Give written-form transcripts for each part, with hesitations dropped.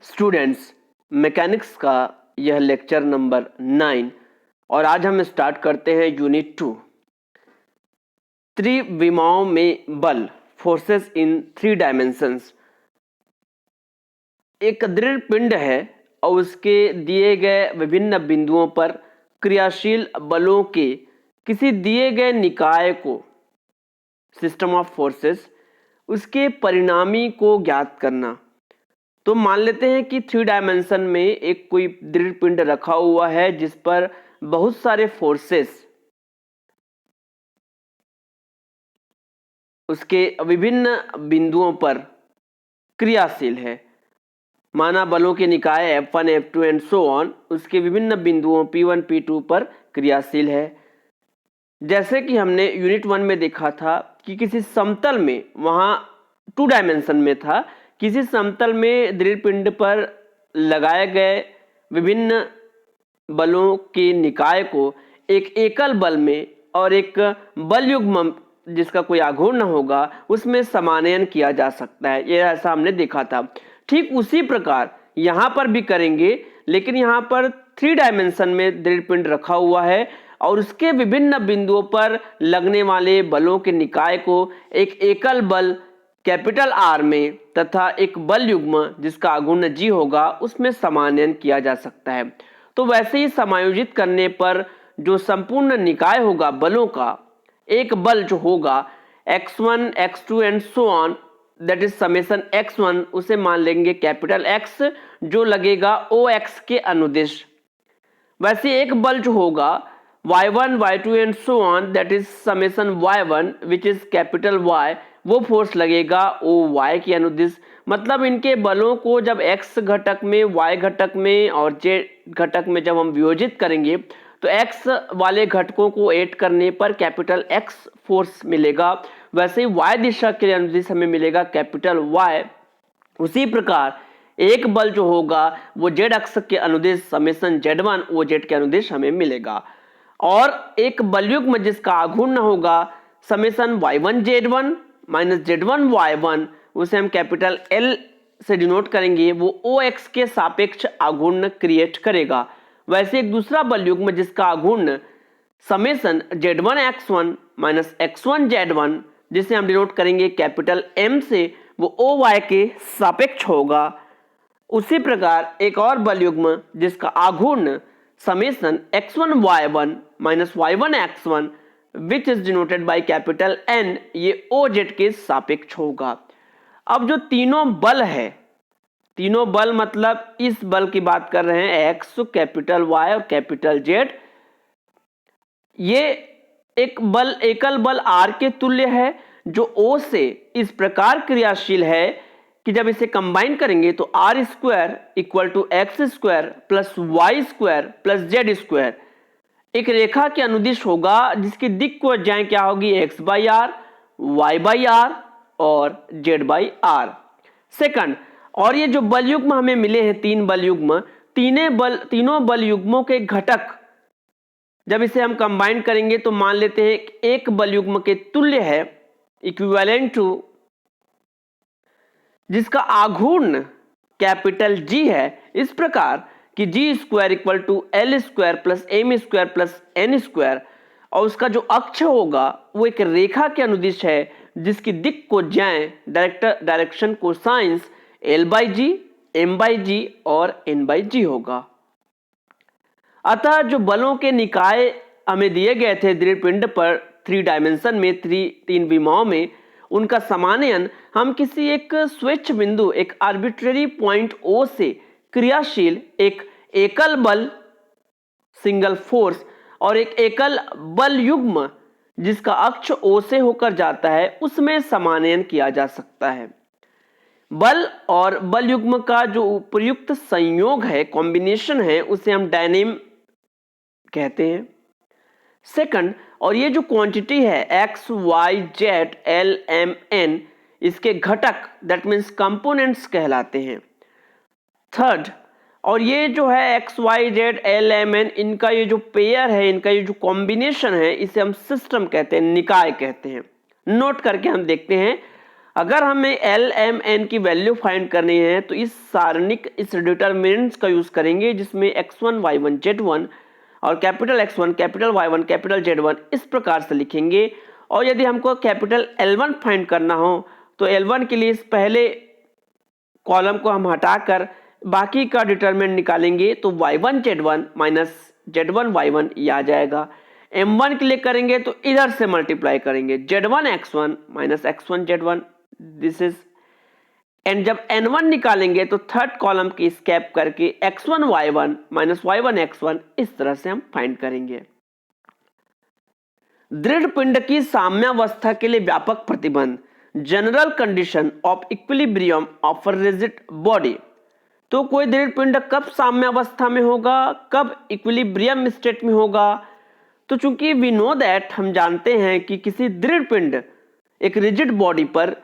Students, mechanics का यह lecture number 9 और आज हम स्टार्ट करते हैं यूनिट 2। त्रिविमाओं में बल, फोर्सेस इन 3 डायमेंशंस। एक दृढ़ पिंड है और उसके दिए गए विभिन्न बिंदुओं पर क्रियाशील बलों के किसी दिए गए निकाय को, सिस्टम ऑफ फोर्सेस, उसके परिणामी को ज्ञात करना। तो मान लेते हैं कि 3 डायमेंशन में एक कोई दृढ़ पिंड रखा हुआ है जिस पर बहुत सारे फोर्सेस उसके विभिन्न बिंदुओं पर क्रियाशील है। माना बलों के निकाय F1, F2 and so on उसके विभिन्न बिंदुओं P1, P2 पर क्रियाशील है। जैसे कि हमने यूनिट 1 में देखा था कि किसी समतल में, वहां 2 डायमेंशन में था, किसी समतल में दृढ़ पिंड पर लगाए गए विभिन्न बलों के निकाय को एक एकल बल में और एक बल युग्म जिसका कोई आघूर्ण न होगा उसमें समानयन किया जा सकता है। ये ऐसा हमने देखा था। ठीक उसी प्रकार यहां पर भी करेंगे, लेकिन यहां पर 3 डायमेंशन में दृढ़ पिंड रखा हुआ है और उसके विभिन्न बिंदुओं पर लगने वाले बलों के निकाय को एक एकल बल कैपिटल आर में तथा एक बल युग्म जिसका आघूर्ण जी होगा उसमें समानयन किया जा सकता है। तो वैसे ही समायोजित करने पर जो संपूर्ण निकाय होगा बलों का, एक बल जो होगा x1, x2 and so on, that is summation x1, उसे मान लेंगे कैपिटल X जो लगेगा OX के अनुदिश। वैसे एक बल जो होगा y1, y2 and so on, that is summation y1 which is capital Y, वो फोर्स लगेगा OY के अनुदिश। मतलब इनके बलों को जब x घटक में, y घटक में और z घटक में जब हम वियोजित करेंगे तो x वाले घटकों को ऐड करने पर कैपिटल X फोर्स मिलेगा। वैसे ही y दिशा के अनुदिश हमें मिलेगा कैपिटल Y। उसी प्रकार एक बल जो होगा वो z अक्ष के अनुदिश समेशन z1 OZ के अनुदिश हमें मिलेगा। और एक बल युग्म जिसका आघूर्ण होगा summation y1 z1 minus z1 y1, उसे हम कैपिटल L से डिनोट करेंगे, वो OX के सापेक्ष आघूर्ण क्रिएट करेगा। वैसे एक दूसरा बल युग्म जिसका आघूर्ण summation z1 x1 minus x1 z1, जिसे हम डिनोट करेंगे कैपिटल M से, वो OY के सापेक्ष होगा। उसी प्रकार एक और बल युग्म जिसका आघूर्ण summation x1 y1 minus y1 x1 which is denoted by capital N, ये OZ के सापेक्ष होगा। अब जो तीनों बल है, तीनों बल मतलब इस बल की बात कर रहे हैं X, कैपिटल Y और कैपिटल Z, ये एक बल एकल बल R के तुल्य है जो O से इस प्रकार क्रियाशील है कि जब इसे कंबाइन करेंगे तो R square equal to x square plus y square plus z square एक रेखा के अनुदिश होगा जिसकी दिक् को जाए क्या होगी x by r, y by r और z बाई आर। सेकंड, और ये जो बल युग्म हमें मिले हैं 3 बल युग्म, तीनों बल युग्मों के घटक जब इसे हम कंबाइन करेंगे तो मान लेते हैं एक बल युग्म के तुल्य है, इक्विवेलेंट टू, जिसका आघूर्ण कैपिटल G है, इस प्रकार कि G square equal to L square plus m square plus n square, और उसका जो अक्ष होगा वो एक रेखा के अनुदिश है जिसकी दिक् को जाए direction cosines L by G, M by G और N बाई जी होगा। अतः जो बलों के निकाय हमें दिए गए थे दृढ़ पिंड पर 3 डायमेंशन में, 3 विमाओं में, उनका समानयन हम किसी एक स्वेच्छ बिंदु, एक आर्बिट्रेरी पॉइंट O से क्रियाशील एक एकल बल, सिंगल फोर्स, और एक एकल बल युग्म जिसका अक्ष O से होकर जाता है उसमें समानयन किया जा सकता है। बल और बल युग्म का जो उपयुक्त संयोग है, कॉम्बिनेशन है, उसे हम डायनेम कहते हैं। सेकंड, और ये जो क्वांटिटी है x, y, z, l, m, n, इसके घटक दैट मीन्स कंपोनेंट्स कहलाते हैं। थर्ड, और ये जो है x, y, z, l, m, n, इनका ये जो पेयर है, इनका ये जो कॉम्बिनेशन है, इसे हम सिस्टम कहते हैं, निकाय कहते हैं। नोट करके हम देखते हैं। अगर हमें एल एम एन की वैल्यू फाइंड करनी है तो इस सारणिक इस डिटरमिनेंट्स का यूज करेंगे, जिसमें x1 y1 z1 और capital X1 capital Y1 capital Z1 इस प्रकार से लिखेंगे। और यदि हमको कैपिटल L1 फाइंड करना हो तो L1 के लिए इस पहले कॉलम को हम हटाकर बाकी का डिटरमिनेंट निकालेंगे तो y1 z1 minus z1 y1 ये आ जाएगा। m1 के लिए करेंगे तो इधर से मल्टीप्लाई करेंगे z1 x1 minus x1 z1 this is, and जब n1 निकालेंगे तो थर्ड कॉलम की स्कैप करके x1 y1 minus y1 x1 इस तरह से हम फाइंड करेंगे। दृढ़ पिंड की साम्यावस्था के लिए व्यापक प्रतिबंध, general condition of equilibrium of rigid body. तो कोई दृढ़ पिंड कब साम्यावस्था में होगा, कब इक्विलिब्रियम स्टेट में होगा? तो चूंकि वी नो दैट, हम जानते हैं कि किसी दृढ़ पिंड एक रिजिड बॉडी पर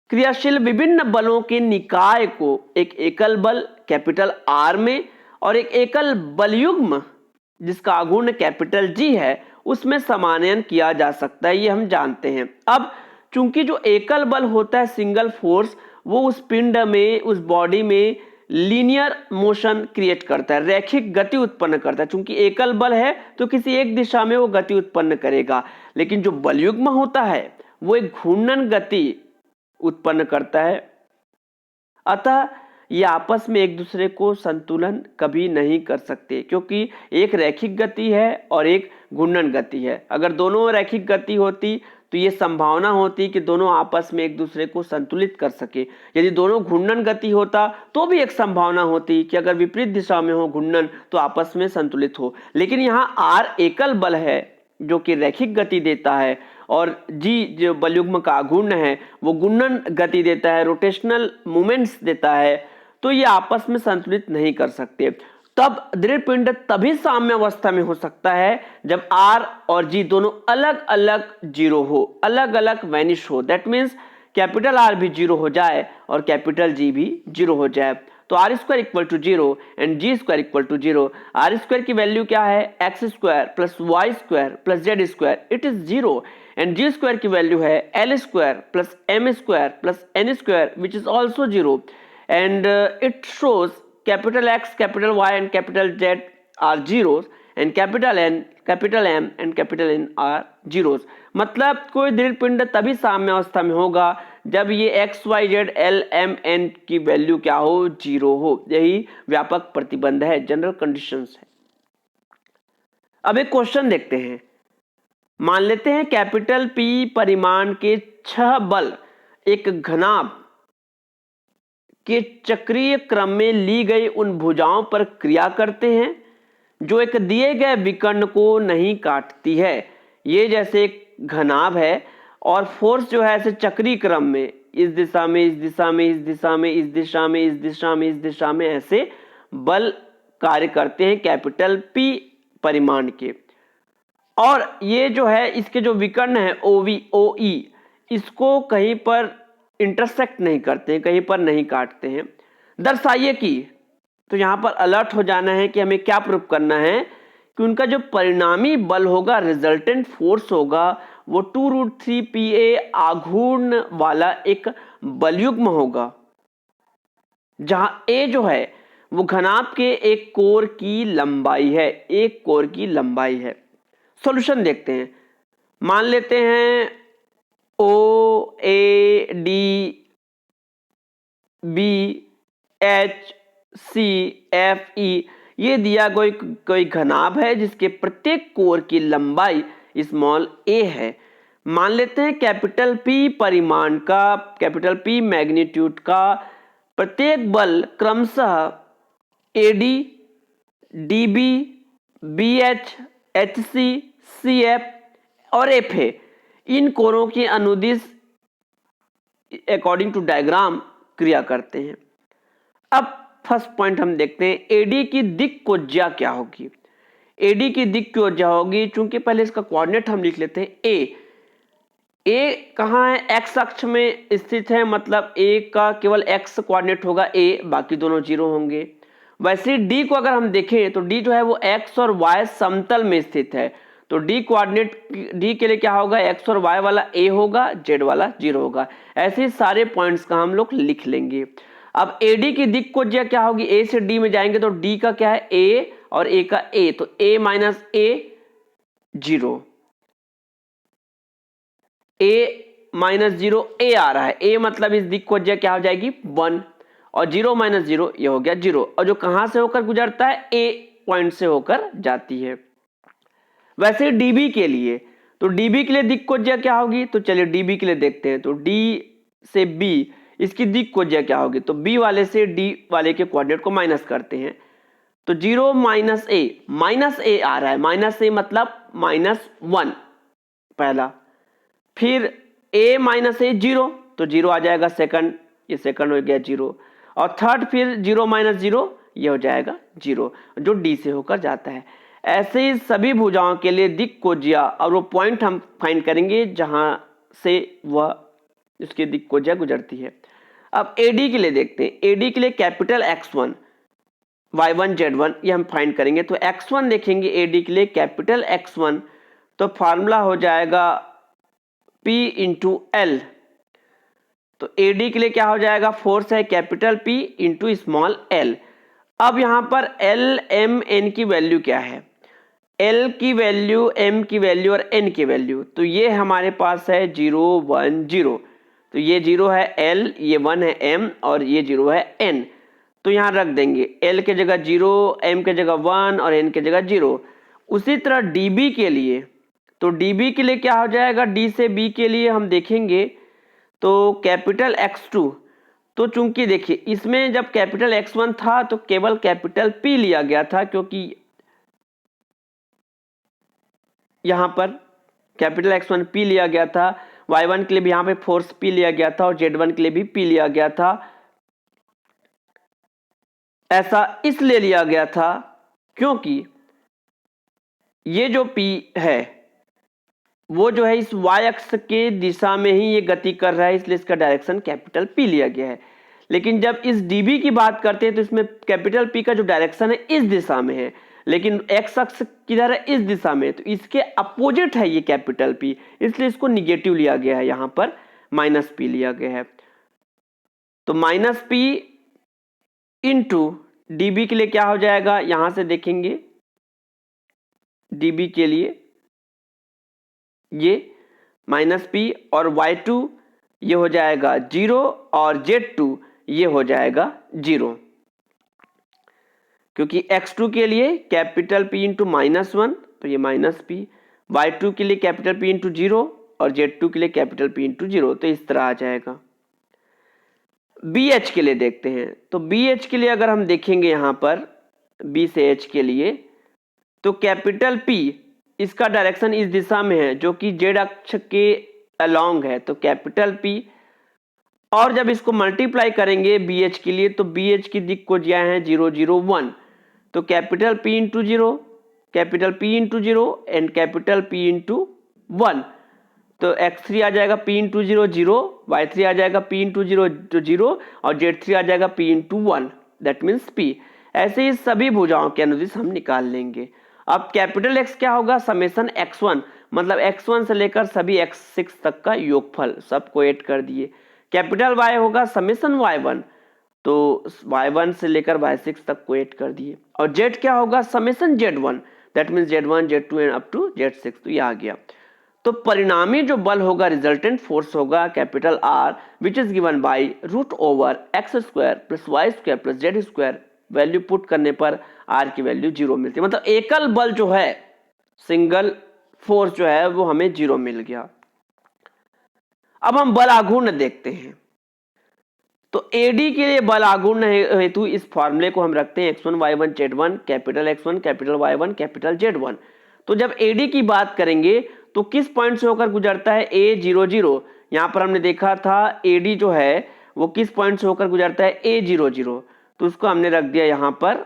क्रियाशील विभिन्न बलों के निकाय को एक एकल बल कैपिटल R में और एक एकल बलयुग्म जिसका आघूर्ण कैपिटल G है उसमें समानयन किया जा सकता है, ये हम जानते हैं। अब चूंकि जो एकल बल होता है सिंगल फोर्स, वो उस पिंड में उस बॉडी में लीनियर मोशन क्रिएट करता है, रैखिक गति उत्पन्न करता है। चूंकि एकल बल है तो किसी एक दिशा में वो गति उत्पन्न करेगा, लेकिन जो बलयुग्म होता है वो एक घूर्णन गति उत्पन्न करता है। अतः ये आपस में एक दूसरे को संतुलन कभी नहीं कर सकते, क्योंकि एक रैखिक गति है और एक घूर्णन गति है। अगर दोनों रैखिक गति होती तो ये संभावना होती कि दोनों आपस में एक दूसरे को संतुलित कर सके। यदि दोनों घूर्णन गति होता तो भी एक संभावना होती कि अगर विपरीत दिशा में हो घूर्णन तो आपस में संतुलित हो। लेकिन यहाँ R एकल बल है जो कि रैखिक गति देता है, और G जो बलयुग्म का आघूर्ण है वो घूर्णन गति देता है, रोटेशनल मूवमेंट्स देता है, तो ये आपस में संतुलित नहीं कर सकते। तब दृढ़ पिंड तभी साम्यावस्था में हो सकता है जब R और G दोनों अलग अलग जीरो हो, अलग अलग वैनिश हो। दैट मीन्स कैपिटल R भी जीरो हो जाए और कैपिटल G भी जीरो हो जाए। तो R square equal to zero and G square equal to zero. R square की वैल्यू क्या है? X square plus y square plus z square, it is zero. And G square की value है L square plus M square plus N square which is also zero. And it shows capital X, capital Y and capital Z are zeros and capital N, capital M and capital N are zeros. मतलब कोई दृढ़ पिंड तभी साम्यावस्था में होगा जब ये x, y, z, l, m, n की वैल्यू क्या हो? जीरो हो। यही व्यापक प्रतिबंध है, जनरल कंडीशंस है। अब एक क्वेश्चन देखते हैं। मान लेते हैं कैपिटल P परिमाण के 6 बल एक घनाभ के चक्रीय क्रम में ली गई उन भुजाओं पर क्रिया करते हैं जो एक दिए गए विकर्ण को नहीं काटती है। ये जैसे एक घनाभ है और फोर्स जो है ऐसे चक्रीय क्रम में इस दिशा में, इस दिशा में, इस दिशा में, इस दिशा में, इस दिशा में, इस दिशा में ऐसे बल कार्य करते हैं कैपिटल P परिमाण के। और ये जो है इसके जो विकर्ण है OV, OE, इसको कहीं पर इंटरसेक्ट नहीं करते हैं, कहीं पर नहीं काटते हैं। दर्शाइए कि, तो यहाँ पर अलर्ट हो जाना है कि हमें क्या प्रूफ करना है कि उनका जो परिणामी बल होगा, रिजल्टेंट फोर्स होगा, वो 2√3 PA आघूर्ण वाला एक बलयुग्म होगा, जहां A जो है वो घनाभ के एक कोर की लंबाई है, एक कोर की लंबाई है। सॉल्यूशन देखते हैं। मान लेते हैं OAD BHCFE ये दिया कोई घनाभ है जिसके प्रत्येक कोर की लंबाई स्मॉल a है। मान लेते हैं कैपिटल P परिमाण का, कैपिटल P मैग्नीट्यूड का प्रत्येक बल क्रमशः AD, DB, BH, HC, CF और FA इन कोरों के अनुदिश अकॉर्डिंग टू डायग्राम क्रिया करते हैं। अब फर्स्ट पॉइंट हम देखते हैं, AD की दिक् कोज्या क्या होगी? AD की दिक् कोज्या होगी, चूंकि पहले इसका कोऑर्डिनेट हम लिख लेते हैं A कहाँ है? x अक्ष में स्थित है, मतलब A का केवल x कोऑर्डिनेट होगा A, बाकी दोनों जीरो होंगे। वैसे D को अगर हम देखें तो D जो है वो x और y समतल में स्थित है, तो डी कोऑर्डिनेट डी के लिए क्या होगा, एक्स और वाई वाला ए होगा, जेड वाला 0 होगा। ऐसे सारे पॉइंट्स का हम लोग लिख लेंगे। अब एडी की दिक् को क्या होगी, ए से डी में जाएंगे तो डी का क्या है ए और ए का ए, तो ए माइनस ए 0, ए माइनस 0 ए आ रहा है, ए मतलब इस दिक् को क्या हो जाएगी 1 और 0 माइनस 0 ये हो गया 0, और जो कहां से होकर गुजरता है ए पॉइंट से होकर जाती है। वैसे डीबी के लिए, तो डीबी के लिए दिक् को क्या होगी, तो चलिए डीबी के लिए देखते हैं। तो डी से बी इसकी दिक् को क्या होगी, तो बी वाले से डी वाले के कोऑर्डिनेट को माइनस करते हैं, तो 0 माइनस ए आ रहा है, माइनस ए मतलब -1 पहला, फिर a माइनस ए 0 तो 0 आ जाएगा सेकंड, ये सेकंड हो गया 0, और थर्ड फिर 0 माइनस 0 ये हो जाएगा 0 जो d से होकर जाता है। ऐसे ही सभी भुजाओं के लिए दिक् कोज्या, और वो पॉइंट हम फाइंड करेंगे जहां से वह उसकी दिक् कोज्या गुजरती है। अब AD के लिए देखते हैं। AD के लिए कैपिटल X1 Y1 Z1 ये हम फाइंड करेंगे। तो X1 देखेंगे AD के लिए कैपिटल X1, तो फार्मूला हो जाएगा P इंटू एल। तो AD के लिए क्या हो जाएगा, फोर्स है capital P into small l। अब यहां पर L M N की वैल्यू क्या है, L की वैल्यू, M की वैल्यू और N की वैल्यू, तो ये हमारे पास है 0 1 0, तो ये 0 है L, ये 1 है M और ये 0 है N, तो यहां रख देंगे L के जगह 0, M के जगह 1 और N के जगह 0। उसी तरह DB के लिए, तो DB के लिए क्या हो जाएगा, D से B के लिए हम देखेंगे तो कैपिटल X2, तो चूंकि देखिए इसमें जब कैपिटल X1 था तो केवल कैपिटल P लिया गया था, क्योंकि यहां पर कैपिटल X1 P लिया गया था, Y1 के लिए भी यहां पे फोर्स P लिया गया था और Z1 के लिए भी P लिया गया था। ऐसा इसलिए लिया गया था क्योंकि ये जो P है वो जो है इस y अक्ष के दिशा में ही ये गति कर रहा है, इसलिए इसका डायरेक्शन कैपिटल P लिया गया है। लेकिन जब इस dB की बात करते हैं तो इसमें कैपिटल P का जो डायरेक्शन है इस दिशा में है, लेकिन x अक्ष किधर है, इस दिशा में, तो इसके अपोजिट है ये कैपिटल P, इसलिए इसको निगेटिव लिया गया है, यहां पर -P लिया गया है। तो -P इंटू dB के लिए क्या हो जाएगा, यहां से देखेंगे dB के लिए ये -P और Y2 ये हो जाएगा 0 और Z2 ये हो जाएगा 0, क्योंकि X2 के लिए कैपिटल P इंटू -1 तो ये -P, Y2 के लिए कैपिटल P इंटू 0 और Z2 के लिए कैपिटल P इंटू 0, तो इस तरह आ जाएगा। BH के लिए देखते हैं। तो BH के लिए अगर हम देखेंगे यहां पर B से H के लिए, तो कैपिटल P इसका डायरेक्शन इस दिशा में है जो कि Z अक्ष के अलोंग है, तो कैपिटल P, और जब इसको मल्टीप्लाई करेंगे BH के लिए तो BH की दिक् को दिया है 0 0 1, तो capital P into 0, capital P into 0 and capital P into 1, तो x3 आ जाएगा P इंटू 0 0, y3 आ जाएगा P इंटू 0 0 और z3 आ जाएगा P into 1, that means P। ऐसे ही सभी भुजाओं के अनुदिश हम निकाल लेंगे। अब कैपिटल X क्या होगा, समेसन x1, मतलब x1 से लेकर सभी x6 तक का योगफल, सबको ऐड कर दिए। कैपिटल Y होगा समेसन y1, तो y1 से लेकर y6 तक को ऐड कर दिए। और z क्या होगा, summation z1, that means z1 z2 and up to z6, तो ये आ गया। तो परिणामी जो बल होगा, रिजल्टेंट फोर्स होगा capital R, which is given by √x² plus y² plus z²। Value put करने पर R की वैल्यू 0 मिलती है, मतलब एकल बल जो है, सिंगल फोर्स जो है वो हमें 0 मिल गया। अब हम बल आघूर्ण देखते हैं। तो AD के लिए बल आघूर्ण हेतु इस फॉर्मूले को हम रखते हैं x1 y1 z1, capital X1 capital y1 capital z1। तो जब AD की बात करेंगे तो किस पॉइंट से होकर गुजरता है, A0 0, यहां पर हमने देखा था AD जो है वो किस पॉइंट से होकर गुजरता है, A0 0, तो उसको हमने रख दिया यहां पर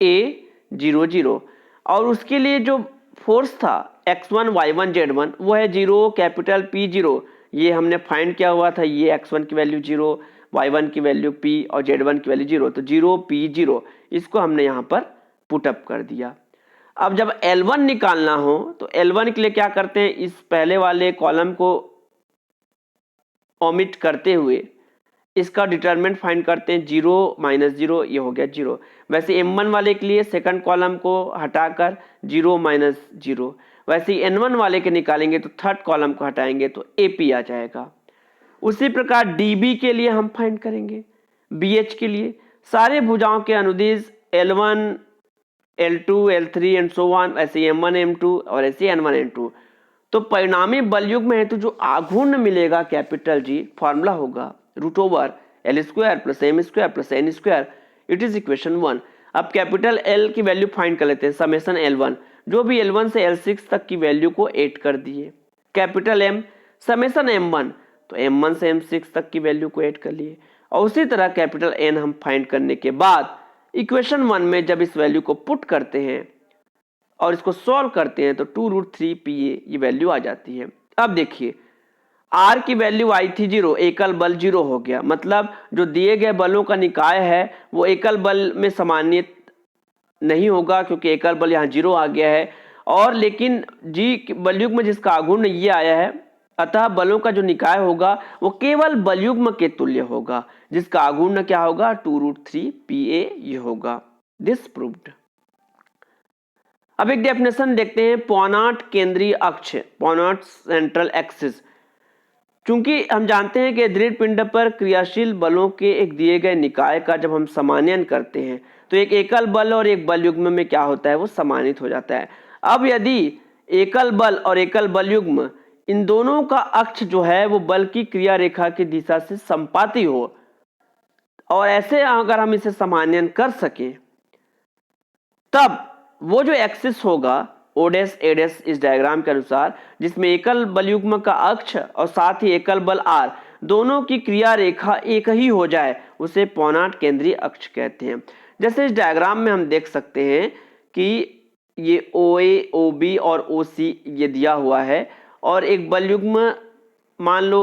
A0 0, और उसके लिए जो फोर्स था x1 y1 z1 वो है 0 कैपिटल P0, ये हमने फाइंड किया हुआ था, ये x1 की वैल्यू 0, y1 की वैल्यू P और z1 की वैल्यू 0, तो 0 P 0, इसको हमने यहां पर पुट अप कर दिया। अब जब L1 निकालना हो तो L1 के लिए क्या करते हैं, इस पहले वाले कॉलम को ओमिट करते हुए इसका डिटरमिनेंट फाइंड करते हैं, 0 माइनस 0, ये हो गया 0। वैसे M1 वाले के लिए सेकंड कॉलम को हटाकर 0 माइनस 0, वैसे ही N1 वाले के निकालेंगे तो थर्ड कॉलम को हटाएंगे तो AP आ जाएगा। उसी प्रकार DB के लिए हम फाइंड करेंगे, BH के लिए सारे भुजाओं के अनुदिश L1, L2, L3 and so on, ऐसे M1 M2 और ऐसे N1 N2। तो परिणामी बल युग्म हेतु जो आघूर्ण मिलेगा कैपिटल G, फॉर्मूला होगा root over L square plus M square plus N square, it is equation 1। अब कैपिटल L की वैल्यू फाइंड कर लेते हैं, समेशन L1, जो भी L1 से L6 तक की वैल्यू को ऐड कर दिए। कैपिटल M समेशन M1, तो M1 से M6 तक की वैल्यू को ऐड कर लिए। और उसी तरह कैपिटल N हम फाइंड करने के बाद इक्वेशन 1 में जब इस वैल्यू को पुट करते हैं और इसको सॉल्व करते हैं तो 2√3PA ये वैल्यू आ जाती है। अब देखिए R की वैल्यू आई थी 0, एकल बल 0 हो गया, मतलब जो दिए गए बलों का निकाय है वो एकल बल में समान्वित नहीं होगा क्योंकि एकल बल यहाँ 0 आ गया है। और लेकिन G बलयुग्म जिसका आघूर्ण ये आया है, अतः बलों का जो निकाय होगा वो केवल बलयुग्म के तुल्य होगा, जिसका आघूर्ण क्या होगा, 2√3PA ये होगा। This proved. अब एक डेफिनेशन देखते हैं, पॉनाट केंद्रीय अक्ष, पॉनाट सेंट्रल एक्सिस। चूंकि हम जानते हैं कि दृढ़ पिंड पर क्रियाशील बलों के एक दिए गए निकाय का जब हम समान्वयन करते हैं तो एक एकल बल और एक बल युग्म में क्या होता है, वो समानित हो जाता है। अब यदि एकल बल और एकल बल युग्म इन दोनों का अक्ष जो है वो बल की क्रिया रेखा की दिशा से संपाती हो, और ऐसे अगर हम इसे समान्वयन कर सके तब वो जो एक्सिस होगा O डैश A डैश इस डायग्राम के अनुसार, जिसमें एकल बल युग्म का अक्ष और साथ ही एकल बल R दोनों की क्रिया रेखा एक ही हो जाए, उसे पॉनाट केंद्रीय अक्ष कहते हैं। जैसे इस डायग्राम में हम देख सकते हैं कि ये OA, OB और OC ये दिया हुआ है, और एक बल युग्म मान लो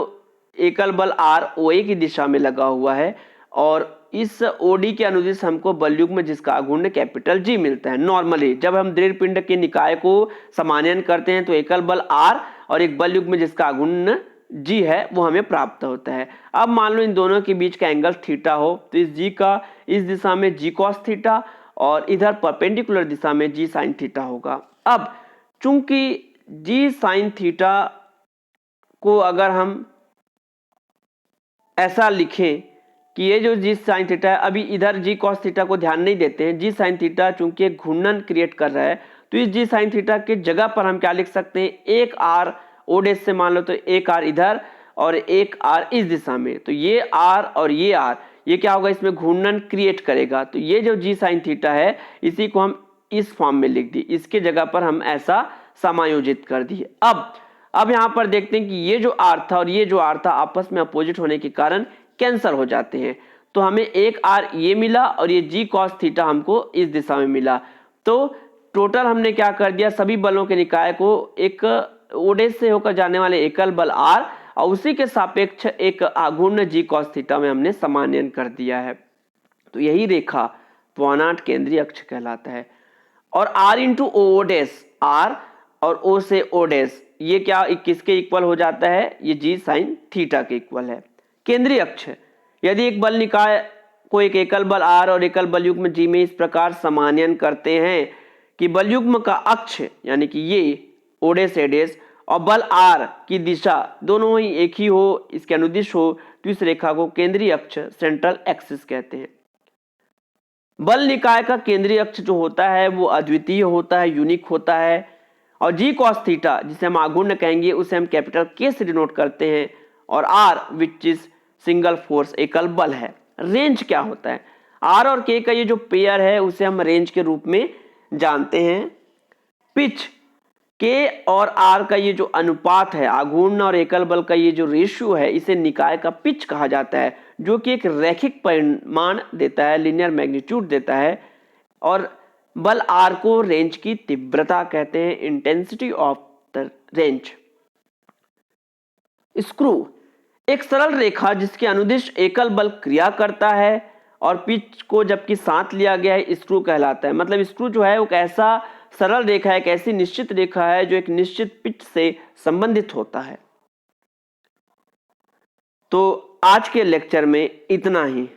एकल बल R OA की दिशा में लगा हुआ है, और इस OD के अनुदिश हमको बल युग्म जिसका आघूर्ण कैपिटल G मिलता है। नॉर्मली जब हम दृढ़ पिंड के निकाय को समान्वयन करते हैं तो एकल बल R और एक बल युग्म जिसका आघूर्ण G है वो हमें प्राप्त होता है। अब मान लो इन दोनों के बीच का एंगल थीटा हो तो इस G का इस दिशा में G cos थीटा और इधर परपेंडिकुलर दिशा में G sin थीटा होगा। अब चूंकि G sin थीटा को अगर हम ऐसा लिखें कि ये जो G sin थीटा है, अभी इधर G cos थीटा को ध्यान नहीं देते हैं, G sin थीटा चूंकि एक घूर्णन क्रिएट कर रहा है तो इस G sin थीटा के जगह पर हम क्या लिख सकते हैं, एक R O डैश से मान लो तो एक R इधर और एक R इस दिशा में, तो ये R और ये R ये क्या होगा, इसमें घूर्णन क्रिएट करेगा। तो ये जो G sin थीटा है इसी को हम इस फॉर्म में लिख दिए, इसके जगह पर हम ऐसा समायोजित कर दिए। अब यहाँ पर देखते हैं कि ये जो R था और ये जो R था आपस में अपोजिट होने के कारण कैंसल हो जाते हैं, तो हमें एक R ये मिला और ये G cos थीटा हमको इस दिशा में मिला। तो टोटल हमने क्या कर दिया, सभी बलों के निकाय को एक O डैश से होकर जाने वाले एकल बल R और उसी के सापेक्ष एक आघूर्ण G cos थीटा में हमने समान्वयन कर दिया है। तो यही रेखा पॉनाट केंद्रीय अक्ष कहलाता है। और R into O dash, R और O से O डैश ये क्या किसके इक्वल हो जाता है, ये G sin थीटा के इक्वल है। केंद्रीय अक्ष, यदि एक बल निकाय को एक एकल बल R और एकल बल युग्म G में इस प्रकार समान्वयन करते हैं कि बल युग्म का अक्ष यानी कि ये O डैश A डैश और बल R की दिशा दोनों ही एक ही हो, इसके अनुदिश हो, तो इस रेखा को केंद्रीय अक्ष सेंट्रल एक्सिस कहते हैं। बल निकाय का केंद्रीय अक्ष जो होता है वो अद्वितीय होता है, यूनिक होता है, और G cos थीटा जिसे हम आघूर्ण कहेंगे उसे हम कैपिटल K से डिनोट करते हैं, और R which is single force एकल बल है। रेंज क्या होता है, R और K का ये जो पेयर है उसे हम रेंज के रूप में जानते हैं। पिच, K और R का ये जो अनुपात है, आघूर्ण और एकल बल का ये जो रेशियो है, इसे निकाय का पिच कहा जाता है, जो कि एक रैखिक परिमाण देता है, लीनियर मैग्नीट्यूड देता है। और बल R को रेंज की तीव्रता कहते हैं, intensity of the range. Screw, एक सरल रेखा जिसके अनुदिश एकल बल क्रिया करता है और पिच को जबकि साथ लिया गया है, स्क्रू कहलाता है। मतलब स्क्रू जो है वो एक ऐसा सरल रेखा एक ऐसी निश्चित रेखा है जो एक निश्चित पिच से संबंधित होता है। तो आज के लेक्चर में इतना ही।